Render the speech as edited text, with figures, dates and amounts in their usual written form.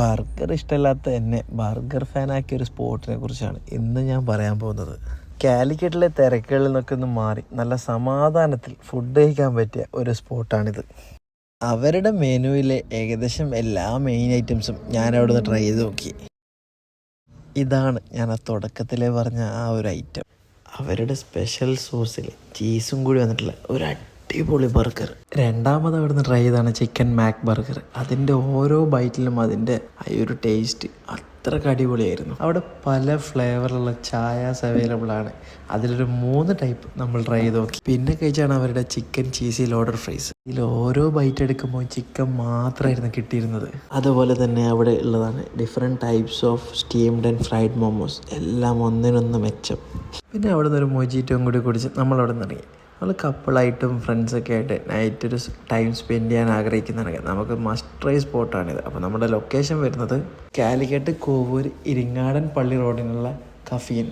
Burger ഇഷ്ടമില്ലാത്ത എന്നെ burger ഫാനാക്കിയ ഒരു സ്പോട്ടിനെ കുറിച്ചാണ് ഇന്ന് ഞാൻ പറയാൻ പോകുന്നത്. കാലിക്കറ്റിലെ തിരക്കുകളിൽ നിന്നൊക്കെ ഒന്ന് മാറി നല്ല സമാധാനത്തിൽ ഫുഡ് കഴിക്കാൻ പറ്റിയ ഒരു സ്പോട്ടാണിത്. അവരുടെ മെനുവിലെ ഏകദേശം എല്ലാ മെയിൻ ഐറ്റംസും ഞാൻ അവിടെ നിന്ന് ട്രൈ ചെയ്ത് നോക്കി. ഇതാണ് ഞാൻ ആ തുടക്കത്തിലേ പറഞ്ഞ ആ ഒരു ഐറ്റം. അവരുടെ സ്പെഷ്യൽ സോസിൽ ചീസും കൂടി വന്നിട്ടുള്ള ഒരു അടിപൊളി ബർഗർ. രണ്ടാമത് അവിടുന്ന് ട്രൈ ചെയ്താണ് ചിക്കൻ മാക് ബർഗർ. അതിൻ്റെ ഓരോ ബൈറ്റിലും അതിൻ്റെ ആ ഒരു ടേസ്റ്റ് അത്രയ്ക്ക് അടിപൊളിയായിരുന്നു. അവിടെ പല ഫ്ലേവറിലുള്ള ചായാസ് അവൈലബിൾ ആണ്. അതിലൊരു 3 ടൈപ്പ് നമ്മൾ ട്രൈ ചെയ്ത് നോക്കി. പിന്നെ കഴിച്ചാണ് അവരുടെ ചിക്കൻ ചീസി ലോഡർ ഫ്രൈസ്. ഇതിൽ ഓരോ ബൈറ്റ് എടുക്കുമ്പോൾ ചിക്കൻ മാത്രമായിരുന്നു കിട്ടിയിരുന്നത്. അതുപോലെ തന്നെ അവിടെ ഉള്ളതാണ് different types of steamed and fried momos. എല്ലാം ഒന്നിനൊന്ന് മെച്ചം. പിന്നെ അവിടെ നിന്ന് ഒരു മൊജിറ്റോയും കൂടി കുടിച്ച് നമ്മളവിടെ നിന്ന് ഇറങ്ങി. നമ്മൾ കപ്പിളായിട്ടും ഫ്രണ്ട്സൊക്കെ ആയിട്ട് നൈറ്റ് ഒരു ടൈം സ്പെൻഡ് ചെയ്യാൻ ആഗ്രഹിക്കുന്നതാണെങ്കിൽ നമുക്ക് മസ്റ്റ് ട്രൈ സ്പോട്ടാണിത്. അപ്പോൾ നമ്മുടെ ലൊക്കേഷൻ വരുന്നത് കാലിക്കറ്റ് കോവൂർ ഇരിങ്ങാടൻ പള്ളി റോഡിനുള്ള കഫീൻ.